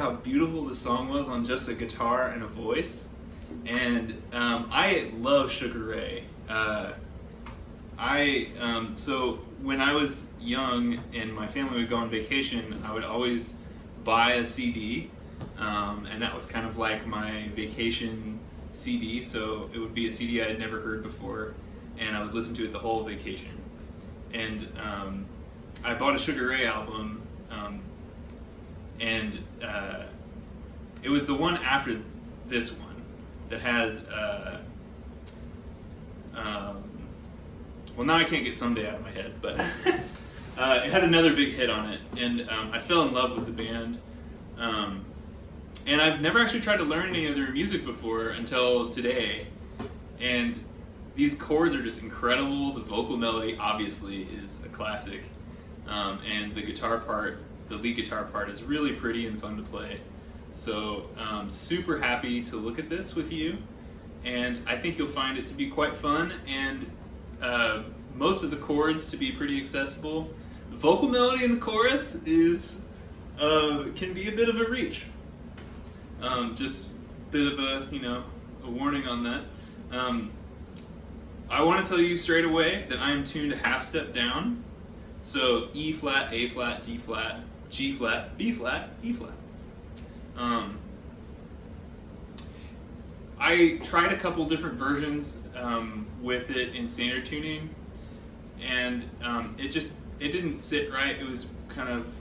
how beautiful the song was on just a guitar and a voice. And I love Sugar Ray. So when I was young and my family would go on vacation, I would always buy a CD, and that was kind of like my vacation CD. So it would be a CD I had never heard before, and I would listen to it the whole vacation. And I bought a Sugar Ray album, and it was the one after this one that had, well, now I can't get Someday out of my head, but it had another big hit on it, and I fell in love with the band. And I've never actually tried to learn any of their music before until today, and these chords are just incredible. The vocal melody obviously is a classic, and the guitar part, the lead guitar part, is really pretty and fun to play. So super happy to look at this with you, and I think you'll find it to be quite fun, and most of the chords to be pretty accessible. The vocal melody in the chorus is can be a bit of a reach. Just a bit of a warning on that. I want to tell you straight away that I am tuned a half step down. So E flat, A flat, D flat, G flat, B flat, E flat. I tried a couple different versions with it in standard tuning, and it didn't sit right. It was kind of,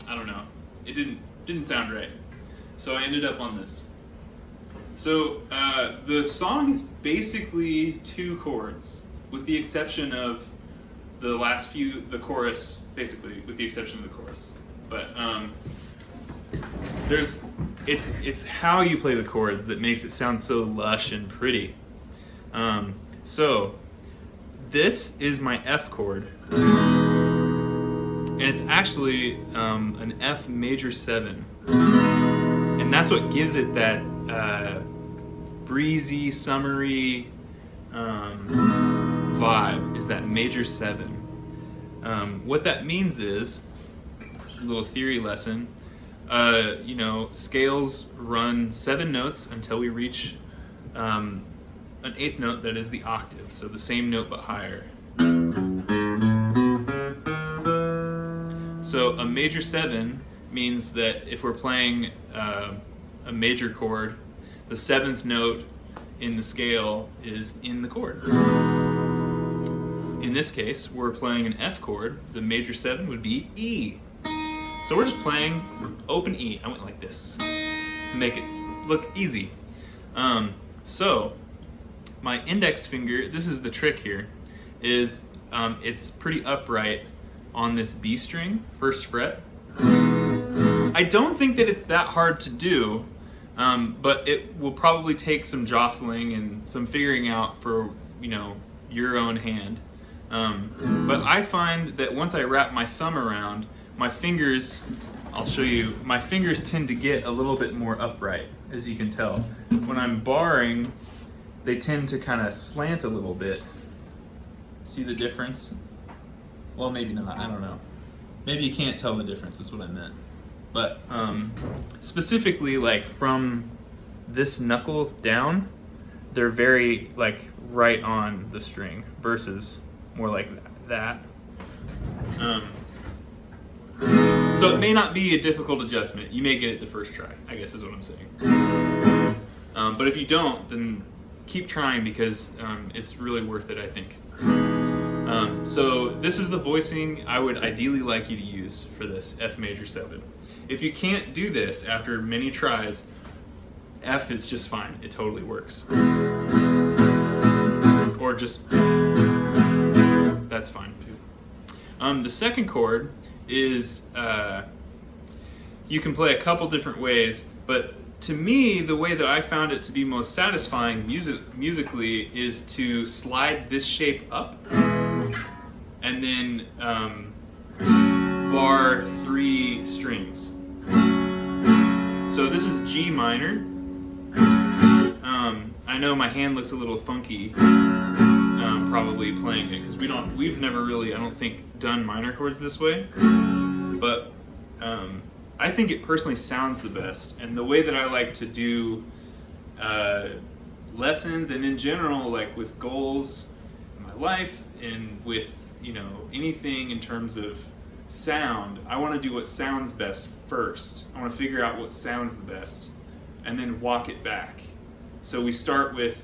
I don't know, it didn't sound right. So I ended up on this. So the song is basically two chords, with the exception of the chorus, basically, with the exception of the chorus. But it's how you play the chords that makes it sound so lush and pretty. So this is my F chord, and it's actually an F major 7, and that's what gives it that breezy, summery vibe, is that major 7. What that means is, a little theory lesson, scales run 7 notes until we reach an 8th note that is the octave, so the same note but higher. So a major 7 means that if we're playing a major chord, the 7th note in the scale is in the chord. In this case, we're playing an F chord. The major 7 would be E. So we're just playing open E. I went like this to make it look easy. So my index finger, this is the trick here, is it's pretty upright on this B string, 1st fret. I don't think that it's that hard to do, but it will probably take some jostling and some figuring out for your own hand. But I find that once I wrap my thumb around, my fingers, I'll show you, my fingers tend to get a little bit more upright, as you can tell. When I'm barring, they tend to kind of slant a little bit. See the difference? Well, maybe not, I don't know. Maybe you can't tell the difference, that's what I meant. But specifically, like from this knuckle down, they're very right on the string versus more like that. So it may not be a difficult adjustment. You may get it the first try, I guess is what I'm saying. But if you don't, then keep trying, because it's really worth it, I think. So this is the voicing I would ideally like you to use for this F major 7. If you can't do this after many tries, F is just fine. It totally works. Or just, that's fine too. The second chord is, you can play a couple different ways, but to me, the way that I found it to be most satisfying musically is to slide this shape up and then bar 3 strings. So this is G minor. I know my hand looks a little funky probably playing it, because we've never really, I don't think, done minor chords this way. But I think it personally sounds the best. And the way that I like to do lessons and in general, like with goals in my life and with, anything in terms of sound, I want to do what sounds best first. I want to figure out what sounds the best and then walk it back. So we start with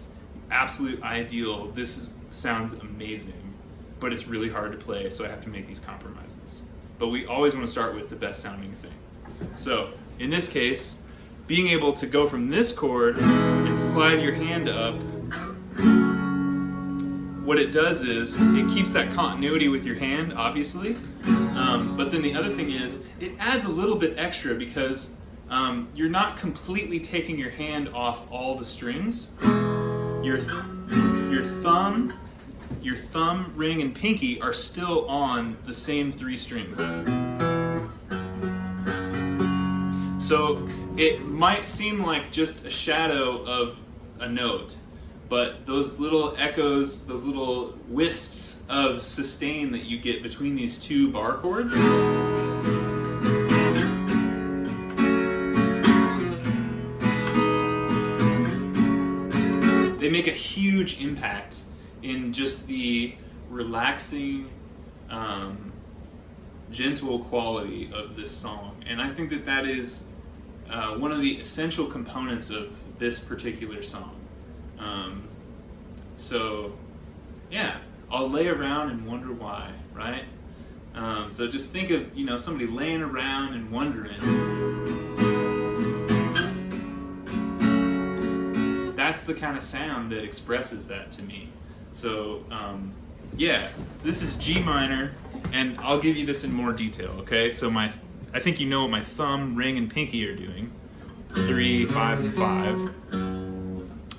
absolute ideal. This sounds amazing, but it's really hard to play, so I have to make these compromises. But we always want to start with the best sounding thing. So in this case, being able to go from this chord and slide your hand up, what it does is it keeps that continuity with your hand, obviously. But then the other thing is it adds a little bit extra because you're not completely taking your hand off all the strings. Your thumb, ring, and pinky are still on the same 3 strings. So it might seem like just a shadow of a note, but those little echoes, those little wisps of sustain that you get between these 2 bar chords, they make a huge impact in just the relaxing, gentle quality of this song. And I think that is one of the essential components of this particular song. So yeah, I'll lay around and wonder why, right? So just think of, somebody laying around and wondering. That's the kind of sound that expresses that to me. So yeah, this is G minor, and I'll give you this in more detail, okay? So I think you know what my thumb, ring, and pinky are doing. 3, 5, and 5.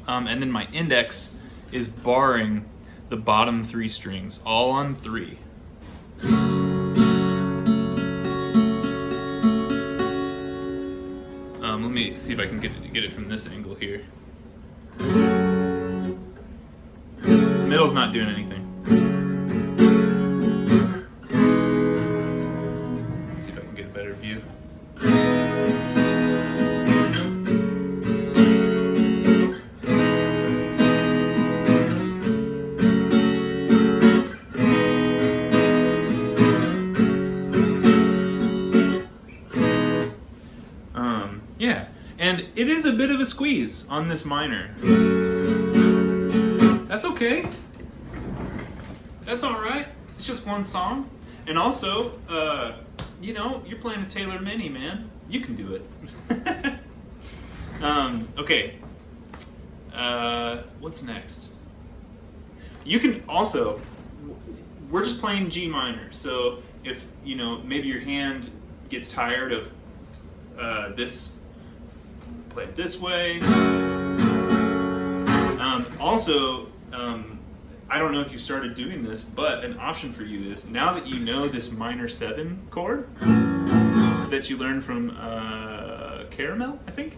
And then my index is barring the bottom 3 strings, all on 3. Let me see if I can get it from this angle here. The middle's not doing anything. Let's see if I can get a better view. Yeah, and it is a bit of a squeeze on this minor. That's okay. That's all right. It's just one song. And also, you're playing a Taylor Mini, man. You can do it. Okay. What's next? You can also, we're just playing G minor. So if, maybe your hand gets tired of this, play it this way. Also, I don't know if you started doing this, but an option for you is, now that you know this minor 7 chord that you learned from Caramel, I think,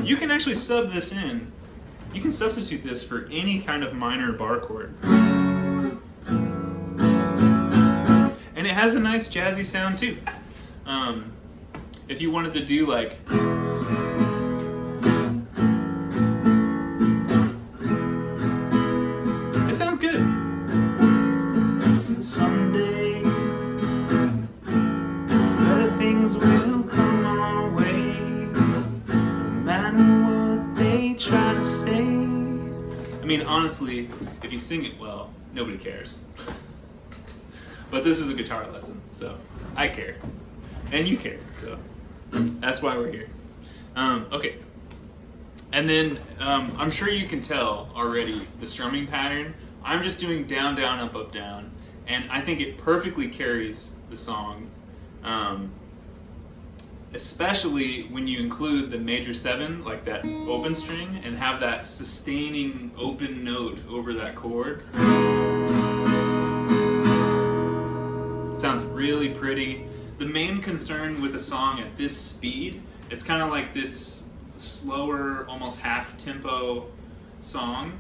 you can actually sub this in. You can substitute this for any kind of minor bar chord. And it has a nice jazzy sound too. If you wanted to do like, it sounds good. Someday, better things will come our way, no matter what they try to say. I mean, honestly, if you sing it well, nobody cares. But this is a guitar lesson, so I care. And you care, so that's why we're here. Okay. And then I'm sure you can tell already the strumming pattern. I'm just doing down, down, up, up, down. And I think it perfectly carries the song, especially when you include the major 7, like that open string, and have that sustaining open note over that chord. It sounds really pretty. The main concern with a song at this speed, it's kind of like this slower, almost half-tempo song,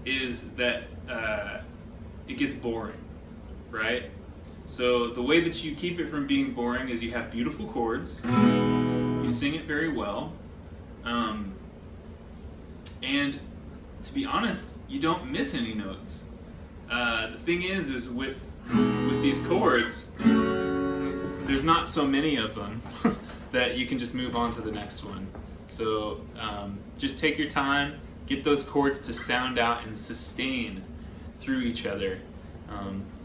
is that it gets boring, right? So the way that you keep it from being boring is you have beautiful chords, you sing it very well, and to be honest, you don't miss any notes. The thing is with these chords, there's not so many of them that you can just move on to the next one. So just take your time, get those chords to sound out and sustain through each other,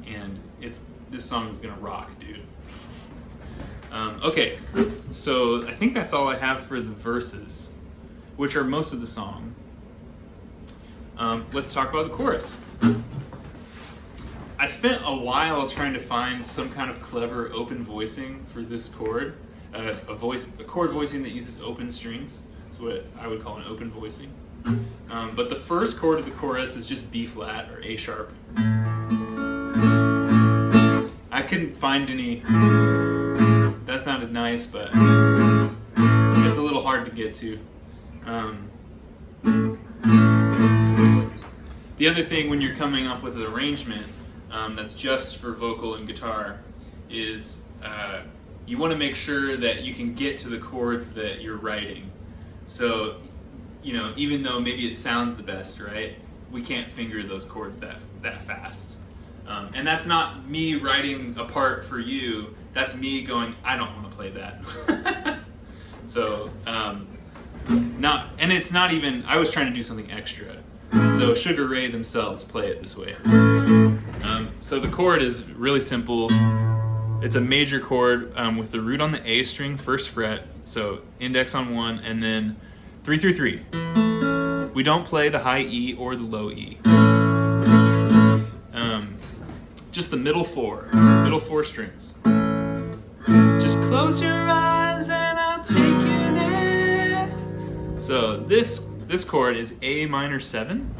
and this song is gonna rock, dude. Okay, so I think that's all I have for the verses, which are most of the song. Let's talk about the chorus. I spent a while trying to find some kind of clever open voicing for this chord, a chord voicing that uses open strings. That's what I would call an open voicing. But the first chord of the chorus is just B flat or A sharp. I couldn't find any. That sounded nice, but it's a little hard to get to. The other thing when you're coming up with an arrangement that's just for vocal and guitar is you want to make sure that you can get to the chords that you're writing. So, even though maybe it sounds the best, right? We can't finger those chords that fast. And that's not me writing a part for you. That's me going, I don't want to play that. So, and it's not even, I was trying to do something extra. So Sugar Ray themselves play it this way. So the chord is really simple. It's a major chord with the root on the A string, first fret, so index on 1, and then 3 through 3. We don't play the high E or the low E. Just the middle four strings. Just close your eyes and I'll take you there. So this chord is A minor 7.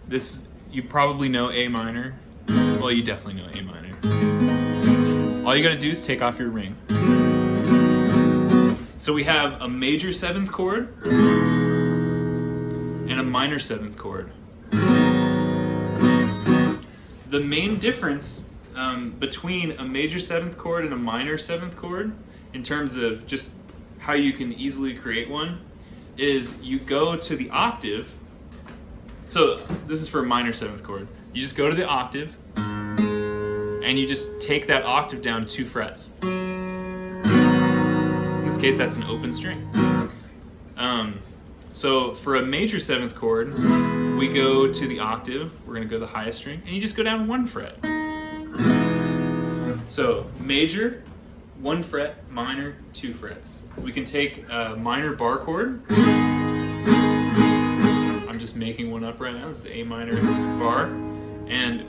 This, you probably know A minor. Well, you definitely know A minor. All you gotta do is take off your ring. So we have a major 7th chord and a minor 7th chord. The main difference between a major 7th chord and a minor 7th chord, in terms of just how you can easily create one, is you go to the octave. So this is for a minor 7th chord. You just go to the octave and you just take that octave down 2 frets. In this case, that's an open string. So for a major 7th chord, we go to the octave, we're going to go to the highest string, and you just go down 1 fret. So major, 1 fret, minor, 2 frets. We can take a minor bar chord. I'm just making one up right now. It's the A minor bar, and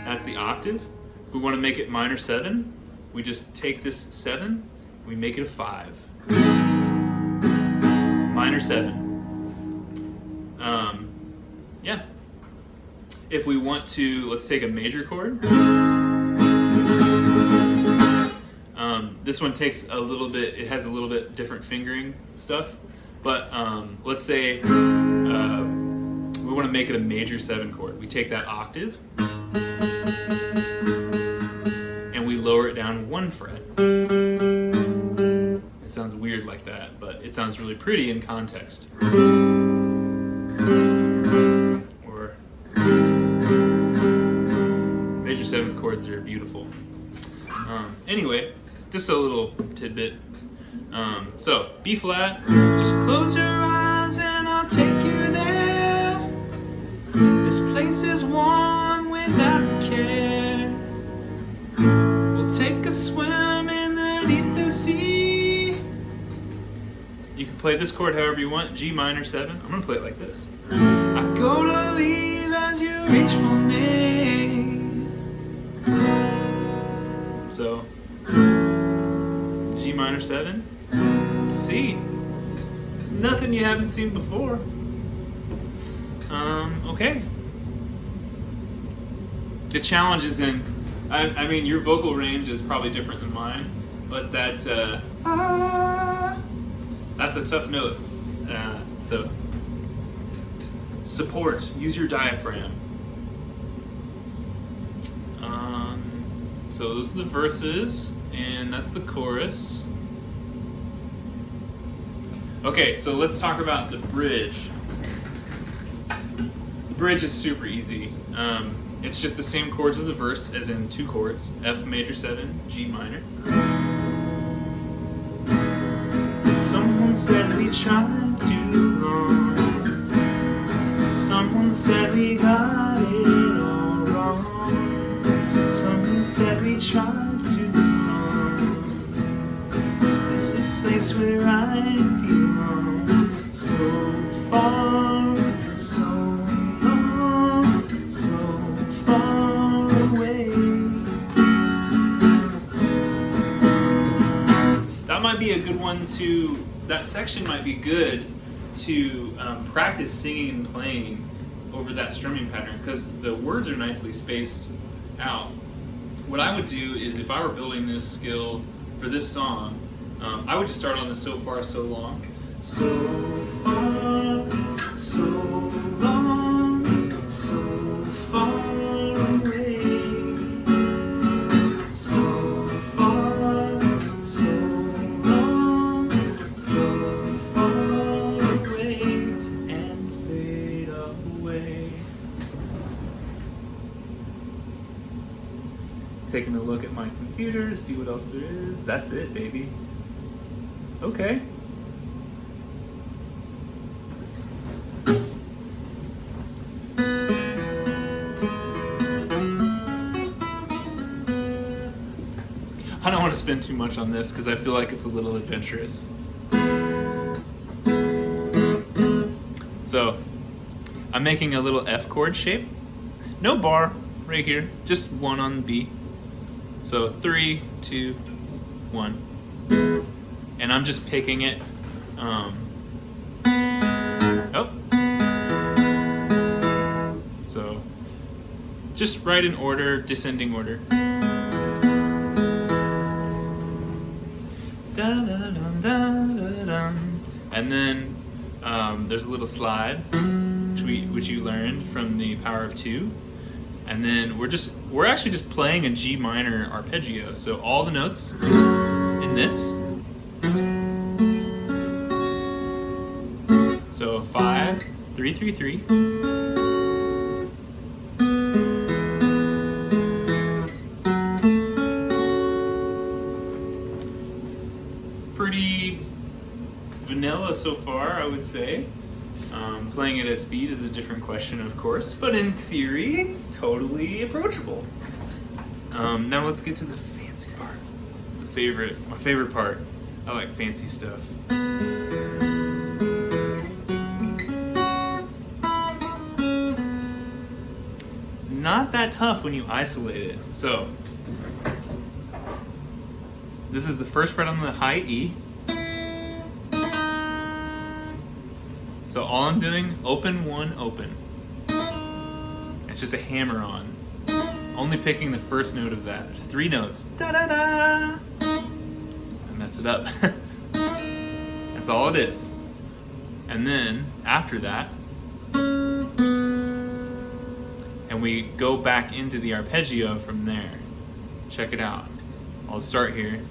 that's the octave. If we want to make it minor 7, we just take this 7, we make it a 5. Minor 7. Yeah. If we want to, let's take a major chord. This one takes a little bit, it has a little bit different fingering stuff, but let's say we want to make it a major 7 chord. We take that octave and we lower it down 1 fret. It sounds weird like that, but it sounds really pretty in context. Or major 7th chords are beautiful. Anyway, just a little tidbit. So B flat, just close your eyes and I'll take you there. This place is warm without care. We'll take a swim in the deep blue sea. You can play this chord however you want. G minor 7. I'm gonna play it like this. I go to leave as you reach for me. So G minor 7, C. Nothing you haven't seen before. Okay. The challenge is in, I mean, your vocal range is probably different than mine, but that's a tough note. So support, use your diaphragm. So those are the verses, and that's the chorus. Okay, so let's talk about the bridge. The bridge is super easy. It's just the same chords as the verse, as in 2 chords, F major 7, G minor. Someone said we tried too long. Someone said we got it all wrong. Someone said we tried too long. Is this a place where I belong? So far, so long, so far away. That might be a good one to, that section might be good to practice singing and playing over that strumming pattern, because the words are nicely spaced out. What I would do is, if I were building this skill for this song, I would just start on the so far, so long. So far, so long, so far away. So far, so long, so far away, and fade away. Taking a look at my computer to see what else there is. That's it, baby. Okay. I don't want to spend too much on this because I feel like it's a little adventurous. So, I'm making a little F chord shape. No bar right here, just 1 on the B. So 3, 2, 1. And I'm just picking it. So, just right in order, descending order. And then there's a little slide, which you learned from the Power of 2. And then we're actually just playing a G minor arpeggio. So all the notes in this. So 5, 3, 3, 3. Pretty vanilla so far, I would say. Playing it at speed is a different question, of course, but in theory, totally approachable. Now let's get to the fancy part. My favorite part. I like fancy stuff. Not that tough when you isolate it. So, this is the first fret on the high E. So all I'm doing, open 1, open. It's just a hammer on. Only picking the first note of that. There's 3 notes. Da-da-da! I messed it up. That's all it is. And then, after that, and we go back into the arpeggio from there. Check it out. I'll start here.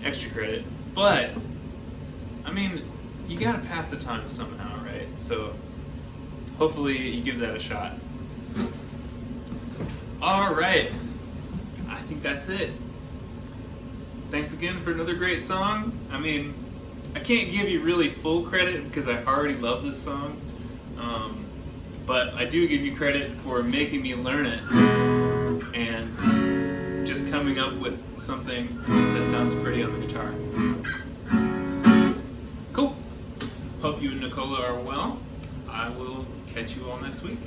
Extra credit, but I mean, you gotta pass the time somehow, right? So hopefully you give that a shot. All right, I think that's it. Thanks again for another great song. I mean, I can't give you really full credit because I already love this song, but I do give you credit for making me learn it and just coming up with something that sounds pretty on the guitar. Cool. you and Nicola are well. I will catch you all next week.